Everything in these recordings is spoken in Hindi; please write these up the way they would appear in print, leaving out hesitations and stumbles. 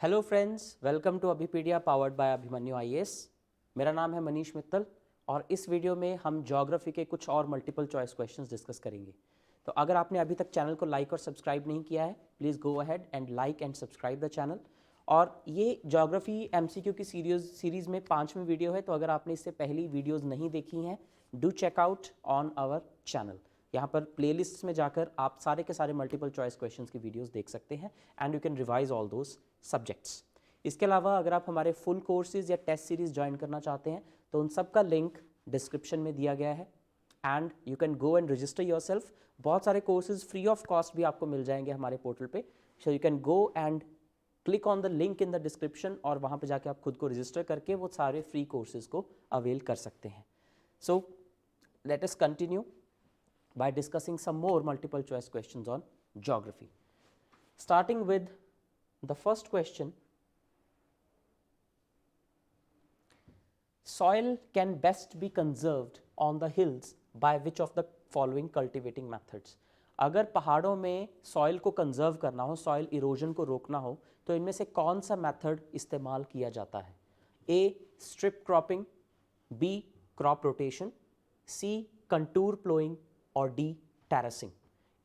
Hello friends, welcome to Abhipedia powered by Abhimanyu IAS. मेरा नाम है मनीष मित्तल और इस वीडियो में हम ज्योग्राफी के कुछ और मल्टीपल चॉइस क्वेश्चंस डिस्कस करेंगे। तो अगर आपने अभी तक चैनल को लाइक और सब्सक्राइब नहीं किया है, please go ahead and like and subscribe the channel. और ये ज्योग्राफी एमसीक्यू की सीरीज़ में 5वीं वीडियो है, तो अगर आपने इससे पहली वीडियोज़ नहीं देखी हैं, do check out on our channel. यहाँ पर प्लेलिस्ट में जाकर आप सारे के सारे मल्टीपल चॉइस क्वेश्चंस की वीडियोस देख सकते हैं and you can revise all those subjects. इसके अलावा अगर आप हमारे फुल कोर्सेज या टेस्ट सीरीज ज्वाइन करना चाहते हैं तो उन सब का लिंक डिस्क्रिप्शन में दिया गया है and you can go and register yourself. बहुत सारे कोर्सेज फ्री ऑफ कॉस्ट भी आपको मिल जाएंगे हमारे पोर्टल पे, so you can go and click on the link in the description और वहाँ पे जाके आप खुद को रजिस्टर करके वो सारे फ्री कोर्सेज को अवेल कर सकते हैं। So let us continue by discussing some more multiple choice questions on geography. Starting with the first question, soil can best be conserved on the hills by which of the following cultivating methods? अगर पहाड़ों में सॉइल को कंजर्व करना हो, सॉइल इरोजन को रोकना हो, तो इनमें से कौन सा मेथड इस्तेमाल किया जाता है? A strip cropping, B crop rotation, C contour ploughing और डी टेरेसिंग।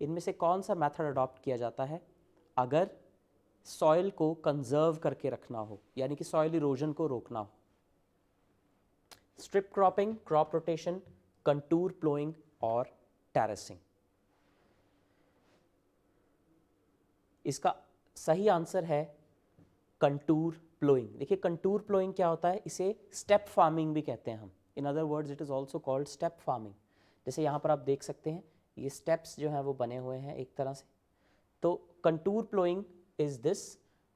इनमें से कौन सा मेथड अडॉप्ट किया जाता है अगर सॉइल को कंजर्व करके रखना हो, यानी कि सॉइल इरोजन को रोकना हो? Strip cropping, crop rotation, contour ploughing और टेरेसिंग। इसका सही आंसर है कंटूर प्लोइंग। देखिए कंटूर प्लोइंग क्या होता है, इसे स्टेप फार्मिंग भी कहते हैं हम। In other words it is also called step farming. जैसे यहाँ पर आप देख सकते हैं ये स्टेप्स जो हैं वो बने हुए हैं एक तरह से। तो कंटूर प्लोइंग इज दिस।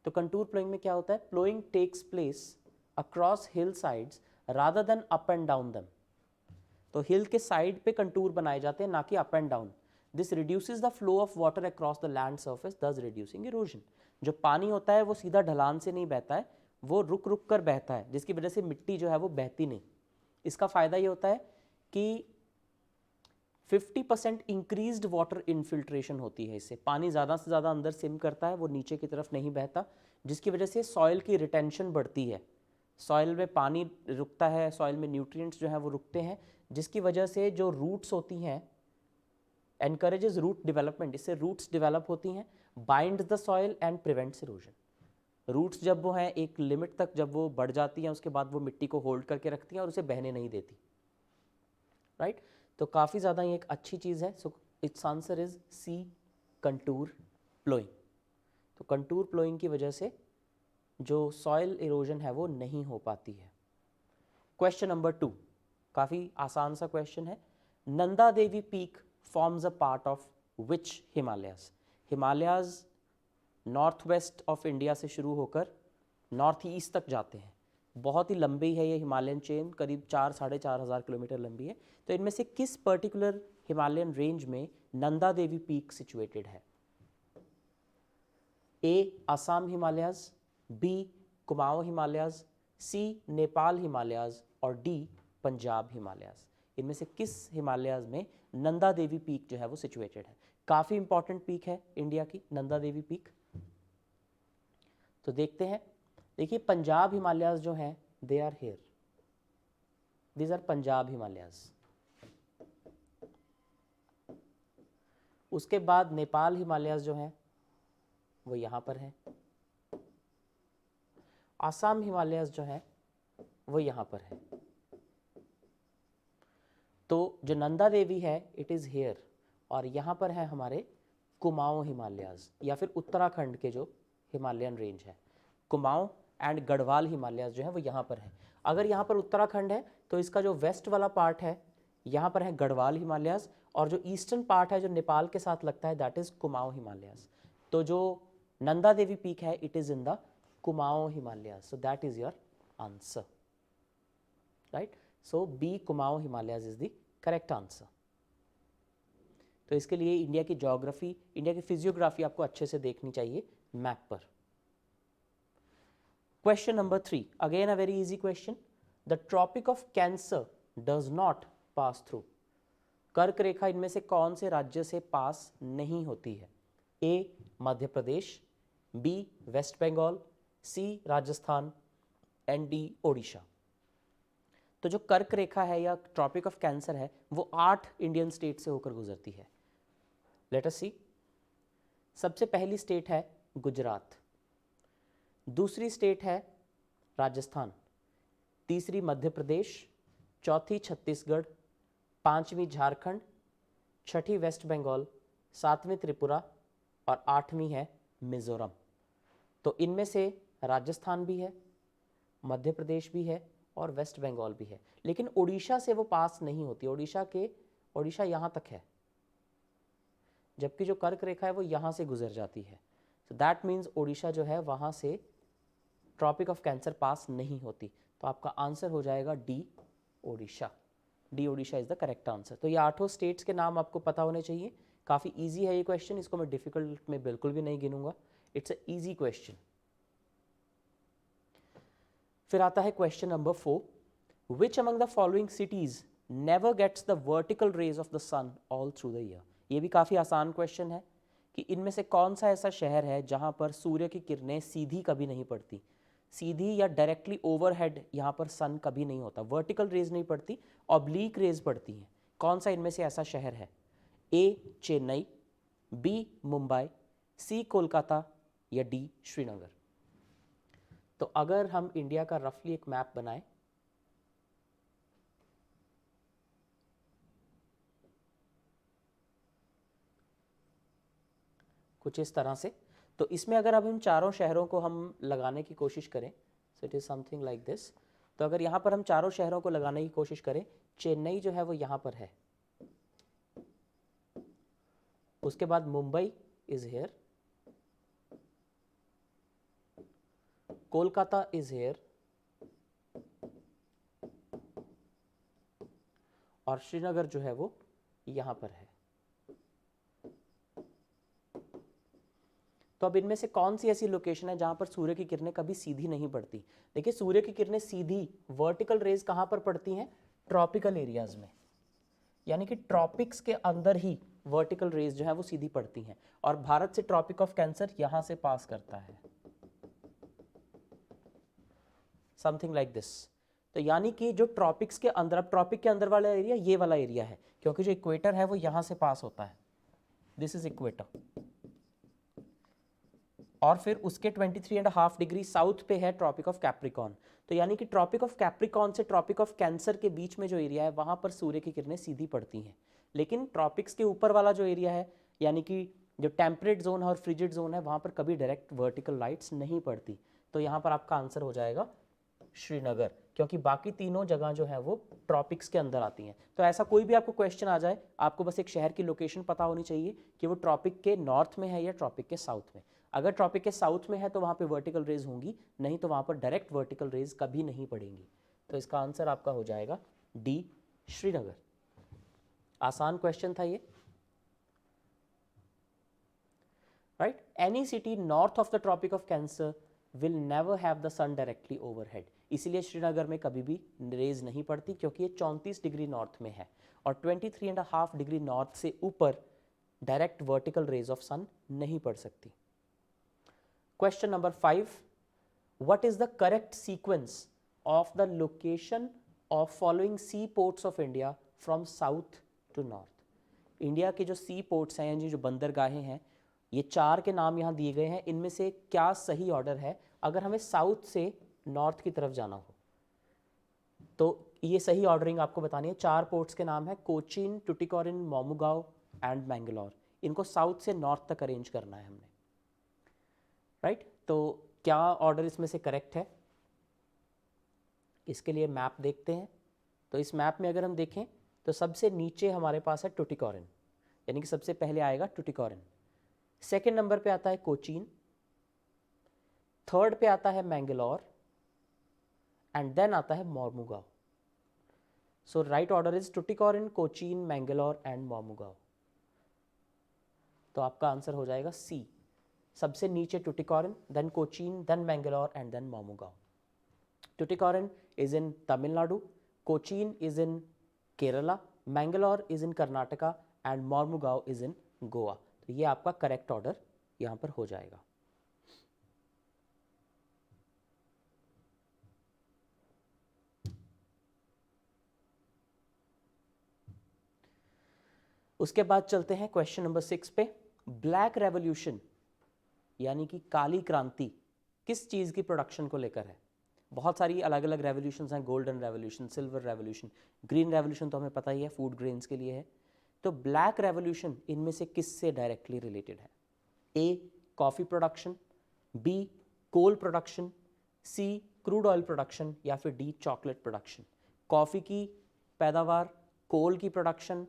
तो कंटूर प्लोइंग में क्या होता है, ploughing takes place across hill sides rather than up and down them. तो हिल के साइड पे कंटूर बनाए जाते हैं, ना कि up and down. This reduces the flow of water across the land surface, दस रिड्यूसिंग इरोजन। जो पानी होता है वो सीधा ढलान से नहीं बहता है, वो रुक रुक कर बहता है, जिसकी वजह से मिट्टी जो है वो बहती नहीं। इसका फ़ायदा ये होता है कि 50% इंक्रीज्ड वाटर इनफिल्ट्रेशन होती है। इससे पानी ज़्यादा से ज़्यादा अंदर सिम करता है, वो नीचे की तरफ नहीं बहता, जिसकी वजह से सॉइल की रिटेंशन बढ़ती है। सॉइल में पानी रुकता है, सॉइल में न्यूट्रिएंट्स जो हैं वो रुकते हैं, जिसकी वजह से जो रूट्स होती हैं, एनकरेजेस रूट डेवलपमेंट। इससे रूट्स डेवलप होती हैं, bind the soil and prevents erosion. Roots जब वो हैं एक लिमिट तक जब वो बढ़ जाती हैं, उसके बाद वो मिट्टी को होल्ड करके रखती हैं और उसे बहने नहीं देती, राइट? तो काफ़ी ज़्यादा ये एक अच्छी चीज़ है। So its answer is C, contour ploughing. तो कंटूर प्लोइंग की वजह से जो सॉइल इरोजन है वो नहीं हो पाती है। क्वेश्चन नंबर 2 काफ़ी आसान सा क्वेश्चन है। Nanda Devi peak forms a part of which Himalayas? Himalayas north west of India से शुरू होकर नॉर्थ ईस्ट तक जाते हैं। बहुत ही लंबी है ये हिमालयन चेन, करीब 4-4.5 किलोमीटर लंबी है। तो इनमें से किस पर्टिकुलर हिमालयन रेंज में नंदा देवी पीक सिचुएटेड है? ए असम हिमालयाज, बी कुमाऊं हिमालयाज, सी नेपाल हिमालयाज और डी पंजाब हिमालयाज। इनमें से किस हिमालयाज में नंदा देवी पीक जो है वो सिचुएटेड है? काफ़ी इंपॉर्टेंट पीक है इंडिया की नंदा देवी पीक। तो देखते हैं। देखिए पंजाब हिमालयाज जो हैं they are here, these are Punjab Himalayas. उसके बाद नेपाल हिमालयाज जो हैं वो यहाँ पर हैं। आसाम हिमालयाज जो हैं वो यहाँ पर है। तो जो नंदा देवी है इट इज़ हेयर, और यहाँ पर है हमारे कुमाऊं हिमालयाज, या फिर उत्तराखंड के जो हिमालयन रेंज है। कुमाऊं एंड गढ़वाल हिमालयाज जो है वो यहाँ पर है। अगर यहाँ पर उत्तराखंड है तो इसका जो वेस्ट वाला पार्ट है यहाँ पर है गढ़वाल हिमालयाज, और जो ईस्टर्न पार्ट है जो नेपाल के साथ लगता है दैट इज़ कुमाऊं हिमालयाज। तो जो नंदा देवी पीक है it is in the Kumaon Himalayas, so that is your answer, right? So B Kumaon Himalayas is the correct answer. तो इसके लिए इंडिया की ज्योग्राफी, इंडिया की फिजियोग्राफी आपको अच्छे से देखनी चाहिए मैप पर। Question number 3 again a very easy question. The tropic of Cancer does not pass through. कर्क रेखा इनमें से कौन से राज्य से पास नहीं होती है? A Madhya Pradesh, B West Bengal, C Rajasthan and D Odisha. तो जो कर्क रेखा है या ट्रॉपिक ऑफ कैंसर है वो 8 इंडियन स्टेट से होकर गुजरती है। लेट अस सी। सबसे पहली स्टेट है गुजरात, दूसरी स्टेट है राजस्थान, तीसरी मध्य प्रदेश, चौथी छत्तीसगढ़, पांचवी झारखंड, छठी वेस्ट बंगाल, सातवीं त्रिपुरा और आठवीं है मिजोरम। तो इनमें से राजस्थान भी है, मध्य प्रदेश भी है और वेस्ट बंगाल भी है, लेकिन उड़ीसा से वो पास नहीं होती। उड़ीसा यहाँ तक है, जबकि जो कर्क रेखा है वो यहाँ से गुजर जाती है। सो दैट मीन्स उड़ीसा जो है वहाँ से ट्रॉपिक ऑफ कैंसर पास नहीं होती। तो आपका आंसर हो जाएगा D Odisha. D Odisha is the correct answer. तो ये 8 स्टेट्स के नाम आपको पता होने चाहिए। काफ़ी इजी है ये क्वेश्चन, इसको मैं डिफिकल्ट में बिल्कुल भी नहीं गिनूंगा। It's a easy question. फिर आता है question number 4, which among the following cities never gets the vertical rays of the sun all through the year. ये भी काफ़ी आसान क्वेश्चन है कि इनमें से कौन सा ऐसा शहर है जहाँ पर सूर्य की किरणें सीधी कभी नहीं पड़ती। सीधी या डायरेक्टली ओवरहेड यहाँ पर सन कभी नहीं होता, वर्टिकल रेज नहीं पड़ती, ऑब्लीक रेज पड़ती हैं। कौन सा इनमें से ऐसा शहर है? ए चेन्नई, बी मुंबई, सी कोलकाता या डी श्रीनगर। तो अगर हम इंडिया का रफली एक मैप बनाएं, कुछ इस तरह से, तो इसमें अगर अब इन चारों शहरों को हम लगाने की कोशिश करें, so it is something like this. तो अगर यहाँ पर हम चारों शहरों को लगाने की कोशिश करें, चेन्नई जो है वो यहाँ पर है, उसके बाद Mumbai is here, Kolkata is here और श्रीनगर जो है वो यहाँ पर है। तो अब इनमें से कौन सी ऐसी लोकेशन है जहां पर सूर्य की किरणें कभी सीधी नहीं पड़ती? देखिए, सूर्य की किरणें सीधी वर्टिकल रेज कहां पर पड़ती हैं? ट्रॉपिकल एरियाज में, यानी कि ट्रॉपिक्स के अंदर ही वर्टिकल रेज जो है वो सीधी पड़ती हैं। और भारत से ट्रॉपिक ऑफ कैंसर यहां से पास करता है, समथिंग लाइक दिस। तो यानी कि जो ट्रॉपिक्स के अंदर, अब ट्रॉपिक के अंदर वाला एरिया ये वाला एरिया है, क्योंकि जो इक्वेटर है वो यहां से पास होता है, दिस इज इक्वेटर। और फिर उसके 23.5 डिग्री साउथ पे है ट्रॉपिक ऑफ कैप्रिकॉर्न। तो यानी कि ट्रॉपिक ऑफ कैप्रिकॉर्न से ट्रॉपिक ऑफ कैंसर के बीच में जो एरिया है वहां पर सूर्य की किरणें सीधी पड़ती हैं। लेकिन ट्रॉपिक्स के ऊपर वाला जो एरिया है, यानी कि जो टेम्परेट जोन है और फ्रिजिड जोन है, वहां पर कभी डायरेक्ट वर्टिकल लाइट्स नहीं पड़ती। तो यहाँ पर आपका आंसर हो जाएगा श्रीनगर, क्योंकि बाकी तीनों जगह जो है वो ट्रॉपिक्स के अंदर आती हैं। तो ऐसा कोई भी आपको क्वेश्चन आ जाए, आपको बस एक शहर की लोकेशन पता होनी चाहिए कि वो ट्रॉपिक के नॉर्थ में है या ट्रॉपिक के साउथ में। अगर ट्रॉपिक के साउथ में है तो वहाँ पे वर्टिकल रेज होंगी, नहीं तो वहाँ पर डायरेक्ट वर्टिकल रेज कभी नहीं पड़ेंगी। तो इसका आंसर आपका हो जाएगा डी श्रीनगर। आसान क्वेश्चन था ये, right. Any city north of the tropic of Cancer will never have the sun directly overhead. इसीलिए श्रीनगर में कभी भी रेज नहीं पड़ती, क्योंकि ये 34 डिग्री नॉर्थ में है और 23.5 डिग्री नॉर्थ से ऊपर डायरेक्ट वर्टिकल रेज ऑफ सन नहीं पड़ सकती। Question number 5, what is the correct sequence of the location of following seaports of India from south to north? India के जो सी पोर्ट्स हैं यानी जो बंदरगाहें हैं, ये 4 के नाम यहाँ दिए गए हैं, इनमें से क्या सही ऑर्डर है अगर हमें साउथ से नॉर्थ की तरफ जाना हो? तो ये सही ऑर्डरिंग आपको बतानी है। 4 पोर्ट्स के नाम है कोचीन, टुटिकोरिन, मोमुगांव एंड मैंगलोर। इनको साउथ से नॉर्थ तक अरेंज करना है हमने, राइट। तो क्या ऑर्डर इसमें से करेक्ट है? इसके लिए मैप देखते हैं। तो इस मैप में अगर हम देखें तो सबसे नीचे हमारे पास है टुटिकोरिन, यानी कि सबसे पहले आएगा टुटिकोरिन। सेकेंड नंबर पे आता है कोचीन, थर्ड पे आता है मैंगलोर एंड देन आता है मोमुगांव। सो right order is Tuticorin, Cochin, Mangalore and मोमुगांव। तो आपका आंसर हो जाएगा सी, सबसे नीचे Tuticorin, then Cochin, then Mangalore and then मोमुगांव। Tuticorin is in Tamil Nadu, Cochin is in Kerala, Mangalore is in Karnataka and मोमुगांव is in Goa. तो ये आपका करेक्ट ऑर्डर यहाँ पर हो जाएगा। उसके बाद चलते हैं क्वेश्चन नंबर 6 पे। ब्लैक रेवोल्यूशन यानी कि काली क्रांति किस चीज़ की प्रोडक्शन को लेकर है? बहुत सारी अलग अलग रेवोल्यूशंस हैं, golden revolution, silver revolution, green revolution तो हमें पता ही है, फूड ग्रेन्स के लिए है। तो ब्लैक रेवोल्यूशन इनमें से किससे डायरेक्टली रिलेटेड है? A coffee production, B coal production, C crude oil production, या फिर डी चॉकलेट प्रोडक्शन। कॉफ़ी की पैदावार, कोल की प्रोडक्शन,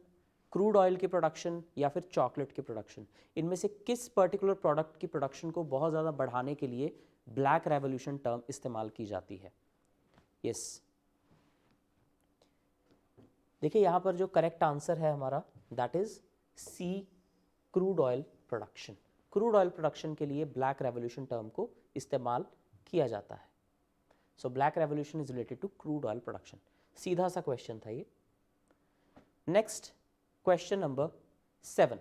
क्रूड ऑयल की प्रोडक्शन, या फिर चॉकलेट की प्रोडक्शन। इनमें से किस पर्टिकुलर प्रोडक्ट की प्रोडक्शन को बहुत ज़्यादा बढ़ाने के लिए ब्लैक रेवोल्यूशन टर्म इस्तेमाल की जाती है? यस, देखिए यहाँ पर जो करेक्ट आंसर है हमारा that is C, crude oil production. Crude oil production के लिए ब्लैक रेवोल्यूशन टर्म को इस्तेमाल किया जाता है। So black revolution is related to crude oil production. सीधा सा क्वेश्चन था ये। Next question number 7,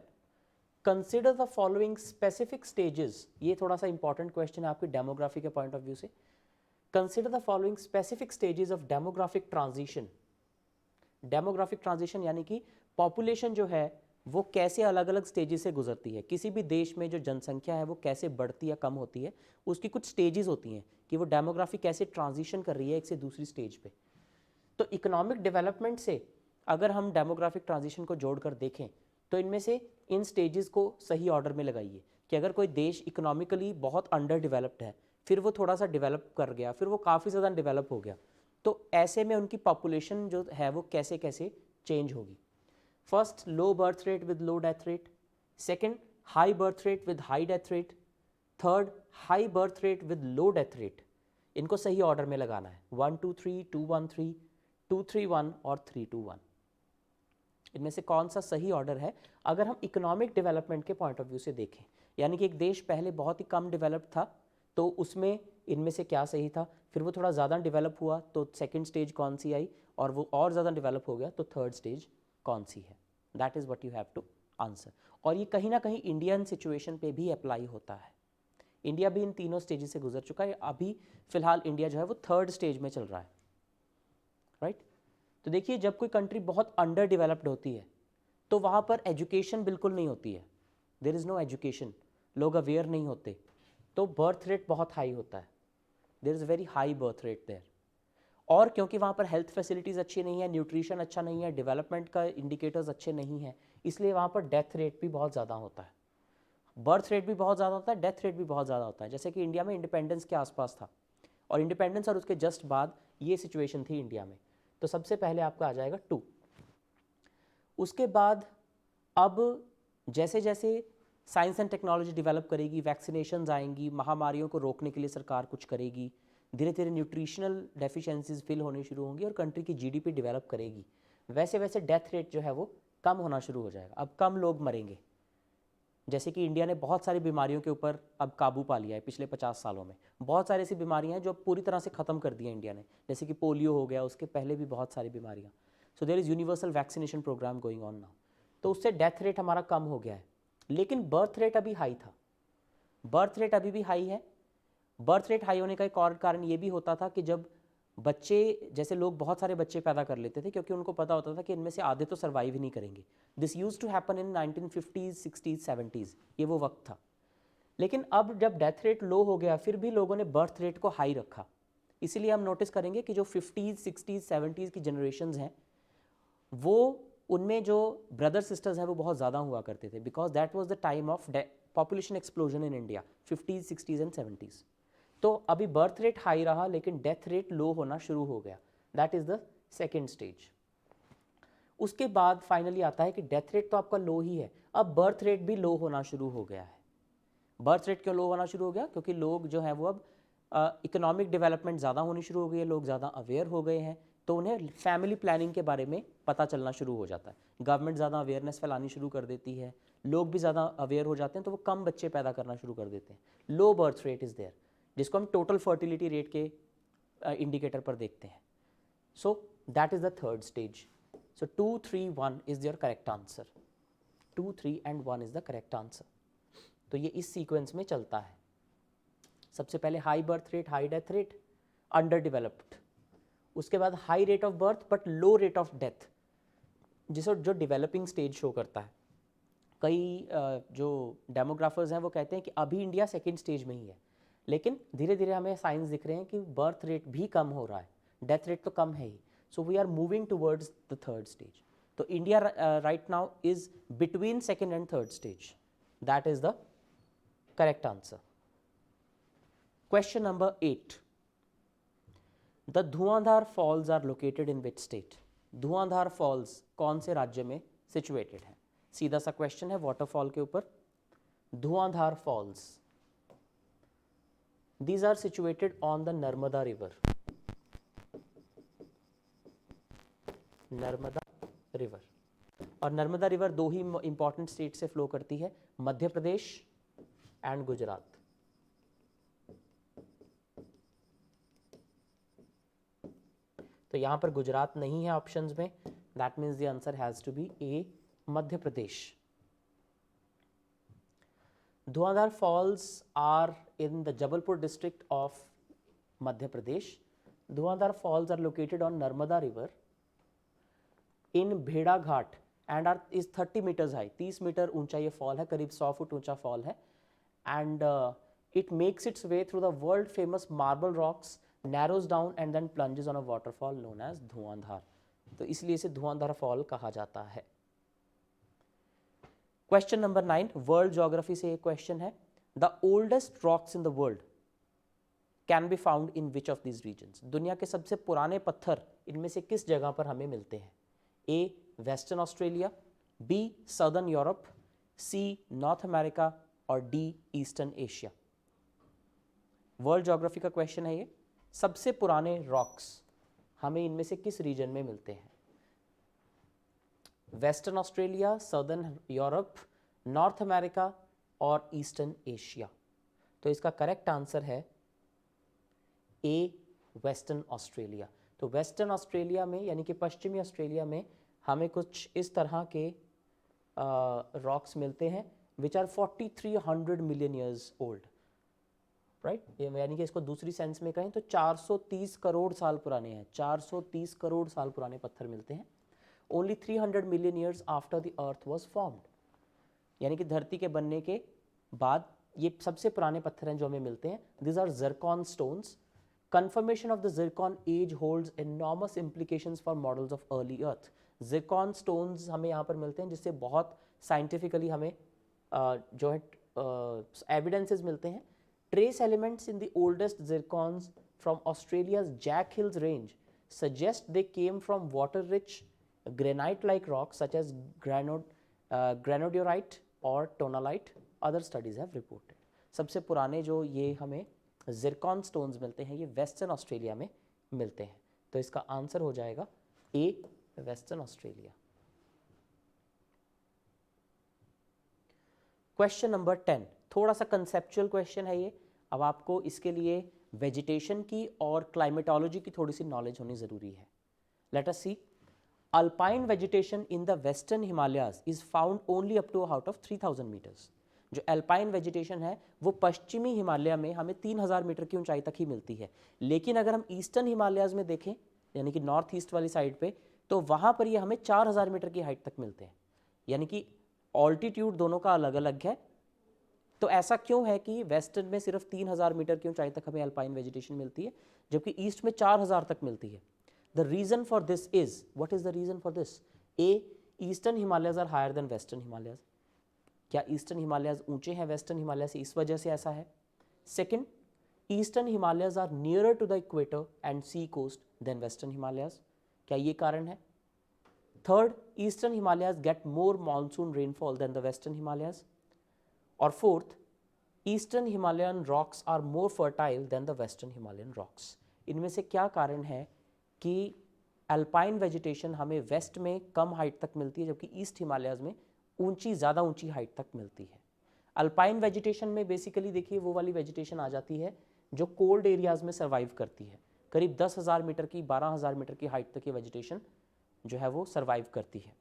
consider the following specific stages. ये थोड़ा सा इंपॉर्टेंट क्वेश्चन है आपकी डेमोग्राफी के पॉइंट ऑफ व्यू से। Consider the following specific stages of demographic transition. Demographic transition यानी कि पॉपुलेशन जो है वो कैसे अलग अलग स्टेजेस से गुजरती है। किसी भी देश में जो जनसंख्या है वो कैसे बढ़ती या कम होती है, उसकी कुछ स्टेजेस होती हैं कि वो डेमोग्राफी कैसे ट्रांजिशन कर रही है एक से दूसरी स्टेज पे। तो इकोनॉमिक डेवलपमेंट से अगर हम डेमोग्राफिक ट्रांजिशन को जोड़कर देखें तो इनमें से इन स्टेजेस को सही ऑर्डर में लगाइए कि अगर कोई देश इकोनॉमिकली बहुत अंडर डेवलप्ड है, फिर वो थोड़ा सा डेवलप कर गया, फिर वो काफ़ी ज़्यादा डेवलप हो गया, तो ऐसे में उनकी पॉपुलेशन जो है वो कैसे कैसे चेंज होगी। First, low birth rate with low death rate. Second, high birth rate with high death rate. Third, high birth rate with low death rate. इनको सही ऑर्डर में लगाना है, 1 2 3, 2 1 3, 2 3 1 और 3 2 1। इनमें से कौन सा सही ऑर्डर है अगर हम इकोनॉमिक डेवलपमेंट के पॉइंट ऑफ व्यू से देखें? यानी कि एक देश पहले बहुत ही कम डेवलप्ड था तो उसमें इनमें से क्या सही था, फिर वो थोड़ा ज़्यादा डेवलप हुआ तो सेकंड स्टेज कौन सी आई, और वो और ज़्यादा डेवलप हो गया तो थर्ड स्टेज कौन सी है? That is what you have to answer. और ये कहीं ना कहीं इंडियन सिचुएशन पे भी अप्लाई होता है। इंडिया भी इन तीनों स्टेजेस से गुजर चुका है। अभी फिलहाल इंडिया जो है वो थर्ड स्टेज में चल रहा है, राइट। तो देखिए, जब कोई कंट्री बहुत अंडर डेवलप्ड होती है तो वहाँ पर एजुकेशन बिल्कुल नहीं होती है, देयर इज़ नो एजुकेशन, लोग अवेयर नहीं होते, तो बर्थ रेट बहुत हाई होता है, there is a very high birth rate there. और क्योंकि वहाँ पर हेल्थ फैसिलिटीज़ अच्छी नहीं है, न्यूट्रिशन अच्छा नहीं है, डेवलपमेंट का इंडिकेटर्स अच्छे नहीं हैं, इसलिए वहाँ पर डेथ रेट भी बहुत ज़्यादा होता है। बर्थ रेट भी बहुत ज़्यादा होता है, डेथ रेट भी बहुत ज़्यादा होता है। जैसे कि इंडिया में इंडिपेंडेंस के आसपास था, और इंडिपेंडेंस और उसके जस्ट बाद ये सिचुएशन थी इंडिया में। तो सबसे पहले आपका आ जाएगा 2। उसके बाद अब जैसे जैसे साइंस एंड टेक्नोलॉजी डेवलप करेगी, वैक्सीनेशंस आएंगी, महामारियों को रोकने के लिए सरकार कुछ करेगी, धीरे धीरे न्यूट्रिशनल डेफिशिएंसीज फिल होनी शुरू होंगी और कंट्री की जीडीपी डेवलप करेगी, वैसे वैसे डेथ रेट जो है वो कम होना शुरू हो जाएगा। अब कम लोग मरेंगे। जैसे कि इंडिया ने बहुत सारी बीमारियों के ऊपर अब काबू पा लिया है पिछले 50 सालों में। बहुत सारी ऐसी बीमारियां हैं जो पूरी तरह से ख़त्म कर दी है इंडिया ने, जैसे कि पोलियो हो गया, उसके पहले भी बहुत सारी बीमारियां। So there is universal vaccination programme going on now. तो उससे डेथ रेट हमारा कम हो गया है, लेकिन बर्थ रेट अभी हाई था, बर्थ रेट अभी भी हाई है। बर्थ रेट हाई होने का एक और कारण ये भी होता था कि जब बच्चे, जैसे लोग बहुत सारे बच्चे पैदा कर लेते थे क्योंकि उनको पता होता था कि इनमें से आधे तो सर्वाइव ही नहीं करेंगे। This used to happen in 1950s 60s 70s, ये वो वक्त था। लेकिन अब जब डेथ रेट लो हो गया फिर भी लोगों ने बर्थ रेट को हाई रखा। इसीलिए हम नोटिस करेंगे कि जो 50s 60s 70s की जनरेशन्स हैं वो, उनमें जो ब्रदर सिस्टर्स हैं वो बहुत ज़्यादा हुआ करते थे, because that was the time of population explosion in India, 50s 60s and 70s। तो अभी बर्थ रेट हाई रहा लेकिन डेथ रेट लो होना शुरू हो गया, that is the second stage. उसके बाद फाइनली आता है कि डेथ रेट तो आपका लो ही है, अब बर्थ रेट भी लो होना शुरू हो गया है। बर्थ रेट क्यों लो होना शुरू हो गया? क्योंकि लोग जो हैं वो अब इकोनॉमिक डेवलपमेंट ज़्यादा होनी शुरू हो गई है, लोग ज़्यादा अवेयर हो गए हैं, तो उन्हें फैमिली प्लानिंग के बारे में पता चलना शुरू हो जाता है। गवर्नमेंट ज़्यादा अवेयरनेस फैलानी शुरू कर देती है, लोग भी ज़्यादा अवेयर हो जाते हैं, तो वो कम बच्चे पैदा करना शुरू कर देते हैं। Low birth rate is there, जिसको हम टोटल फर्टिलिटी रेट के इंडिकेटर पर देखते हैं। So that is the third stage. So 2 3 1 is your correct answer. 2 3 and 1 is the correct answer. तो ये इस सीक्वेंस में चलता है। सबसे पहले high birth rate, high death rate, underdeveloped. उसके बाद high rate of birth but low rate of death, जिसे जो डेवलपिंग स्टेज शो करता है। कई जो डेमोग्राफर्स हैं वो कहते हैं कि अभी इंडिया सेकेंड स्टेज में ही है, लेकिन धीरे धीरे हमें साइंस दिख रहे हैं कि बर्थ रेट भी कम हो रहा है, डेथ रेट तो कम है ही। So we are moving towards the third stage. तो India right now is between second and third stage. That is the correct answer. Question number 8, the Dhuandhar falls are located in which state? Dhuandhar falls कौन से राज्य में सिचुएटेड है? सीधा सा क्वेश्चन है वाटरफॉल के ऊपर। Dhuandhar falls, these are situated on the Narmada river. Narmada river, और नर्मदा रिवर दो ही इंपॉर्टेंट स्टेट से फ्लो करती है, मध्य प्रदेश एंड गुजरात। तो यहां पर गुजरात नहीं है ऑप्शंस में, that means the answer has to be A, Madhya Pradesh. Dhuandhar falls are in the Jabalpur district of Madhya Pradesh. Dhuandhar falls are located on Narmada river in Bheda Ghat and are is 30 meters high. 30 metre ऊंचा ये फॉल है, करीब 100 फुट ऊंचा फॉल है, and it makes its way through the world famous marble rocks, narrows down and then plunges on a waterfall known as धुआंधार। तो इसलिए इसे धुआंधार फॉल कहा जाता है। क्वेश्चन नंबर 9, वर्ल्ड ज्योग्राफी से एक क्वेश्चन है। The oldest rocks in the world can be found in which of these regions? दुनिया के सबसे पुराने पत्थर इनमें से किस जगह पर हमें मिलते हैं? A, western Australia, B, southern Europe, C, north America, और D, eastern Asia. World geography का क्वेश्चन है ये। सबसे पुराने रॉक्स हमें इनमें से किस रीजन में मिलते हैं? Western Australia, southern Europe, north America और ईस्टर्न एशिया। तो इसका करेक्ट आंसर है ए, वेस्टर्न ऑस्ट्रेलिया। तो वेस्टर्न ऑस्ट्रेलिया में यानी कि पश्चिमी ऑस्ट्रेलिया में हमें कुछ इस तरह के रॉक्स मिलते हैं which are 4300 million years old, right. यानी कि इसको दूसरी सेंस में कहें तो 430 करोड़ साल पुराने हैं। 430 करोड़ साल पुराने पत्थर मिलते हैं, only 300 million years after the earth was formed. यानी कि धरती के बनने के बाद ये सबसे पुराने पत्थर हैं जो हमें मिलते हैं। This are zircon stones. Confirmation of the zircon age holds enormous implications for models of early earth. Zircon stones हमें यहाँ पर मिलते हैं जिससे बहुत साइंटिफिकली हमें जो है एविडेंसेस मिलते हैं। Trace elements in the oldest zircons from Australia's Jack Hills range suggest they came from water rich granite like rocks such as granodiorite और tonalite. Other studies have reported. सबसे पुराने जो ये हमें ज़िरकॉन स्टोन्स मिलते हैं ये वेस्टर्न ऑस्ट्रेलिया में मिलते हैं। तो इसका आंसर हो जाएगा ए, वेस्टर्न ऑस्ट्रेलिया। क्वेश्चन नंबर 10, थोड़ा सा कंसेप्चुअल क्वेश्चन है ये। अब आपको इसके लिए वेजिटेशन की और क्लाइमेटोलॉजी की थोड़ी सी नॉलेज होनी ज़रूरी है। Let us see. Alpine vegetation in the western Himalayas is found only up to a height of 3000 meters. जो अल्पाइन वेजिटेशन है वो पश्चिमी हिमालय में हमें 3000 मीटर की ऊंचाई तक ही मिलती है। लेकिन अगर हम ईस्टर्न हिमालयाज में देखें यानी कि नॉर्थ ईस्ट वाली साइड पे, तो वहाँ पर ये हमें 4000 मीटर की हाइट तक मिलते हैं। यानी कि ऑल्टीट्यूड दोनों का अलग अलग है। तो ऐसा क्यों है कि वेस्टर्न में सिर्फ 3000 मीटर की ऊंचाई तक हमें अल्पाइन वेजिटेशन मिलती है जबकि ईस्ट में 4000 तक मिलती है? The reason for this is, what is the reason for this? A, Eastern Himalayas are higher than Western Himalayas. क्या ईस्टर्न हिमालयाज ऊंचे हैं वेस्टर्न हिमालय से, इस वजह से ऐसा है? Second, eastern Himalayas are nearer to the equator and sea coast than western Himalayas. क्या ये कारण है? Third, eastern Himalayas get more monsoon rainfall than the western Himalayas. और fourth, eastern Himalayan rocks are more fertile than the western Himalayan rocks. इनमें से क्या कारण है कि अल्पाइन वेजिटेशन हमें वेस्ट में कम हाइट तक मिलती है जबकि ईस्ट हिमालयाज में ज़्यादा ऊंची हाइट तक मिलती है? अल्पाइन वेजिटेशन में बेसिकली देखिए वो वाली वेजिटेशन आ जाती है जो कोल्ड एरियाज में सर्वाइव करती है। करीब 10,000 मीटर की 12,000 मीटर की हाइट तक की वेजिटेशन जो है वो सर्वाइव करती है,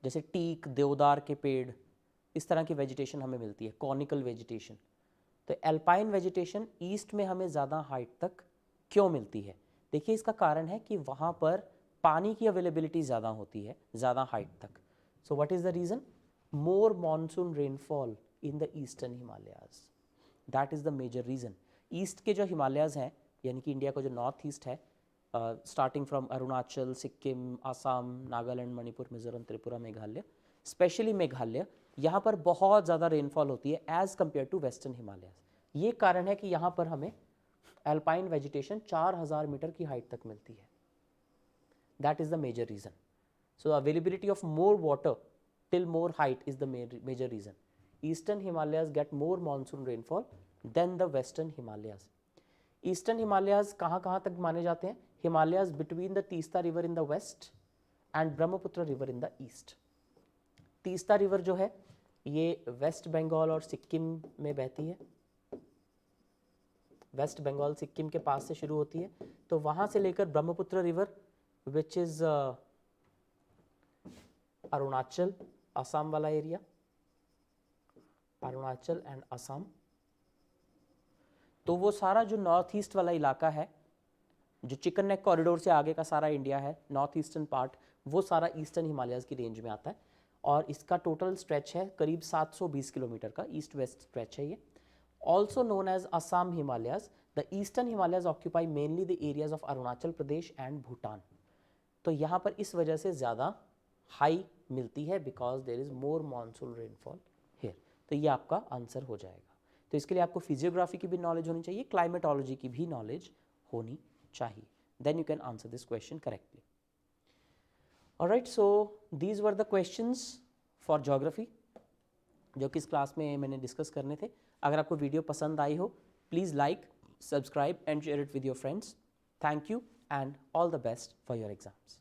जैसे टीक, देवदार के पेड़, इस तरह की वेजिटेशन हमें मिलती है, कॉनिकल वेजिटेशन। तो अल्पाइन वेजिटेशन ईस्ट में हमें ज़्यादा हाइट तक क्यों मिलती है? देखिए इसका कारण है कि वहाँ पर पानी की अवेलेबिलिटी ज़्यादा होती है ज़्यादा हाइट तक. So what is the reason? More monsoon rainfall in the eastern Himalayas. That is the major reason. East के जो हिमालयाज हैं, यानी कि इंडिया का जो नॉर्थ ईस्ट है, starting from Arunachal, Sikkim, Assam, Nagaland, Manipur, Mizoram, Tripura, Meghalaya, specially Meghalaya, यहाँ पर बहुत ज़्यादा रेनफॉल होती है as compare to western Himalayas. ये कारण है कि यहाँ पर हमें अल्पाइन वेजिटेशन 4000 मीटर की हाइट तक मिलती है. That is the major reason. So availability of more water till more height is the major reason. Eastern Himalayas get more monsoon rainfall than the Western Himalayas. Eastern Himalayas कहाँ तक माने जाते हैं? Himalayas between the Teesta river in the west and Brahmaputra river in the east. Teesta river जो है ये वेस्ट बंगाल और सिक्किम में बहती है. वेस्ट बंगाल सिक्किम के पास से शुरू होती है, तो वहाँ से लेकर Brahmaputra river which is Arunachal, Assam वाला एरिया, अरुणाचल एंड असम, तो वो सारा जो नॉर्थ ईस्ट वाला इलाका है, जो चिकन नेक कॉरिडोर से आगे का सारा इंडिया है, नॉर्थ ईस्टर्न पार्ट, वो सारा ईस्टर्न हिमालयाज की रेंज में आता है. और इसका टोटल स्ट्रेच है करीब 720 किलोमीटर का, ईस्ट वेस्ट स्ट्रेच है ये. Also known as Assam Himalayas. The eastern Himalayas occupy mainly the areas of Arunachal Pradesh and Bhutan. तो यहाँ पर इस वजह से ज़्यादा हाई मिलती है because there is more monsoon rainfall here. तो ये आपका आंसर हो जाएगा. तो इसके लिए आपको फिजियोग्राफी की भी नॉलेज होनी चाहिए, क्लाइमेटोलॉजी की भी नॉलेज होनी चाहिए. Then you can answer this question correctly. Alright, so these were the questions for geography जो कि इस क्लास में मैंने डिस्कस करने थे. अगर आपको वीडियो पसंद आई हो, please like, subscribe and share it with your friends. Thank you and all the best for your exams.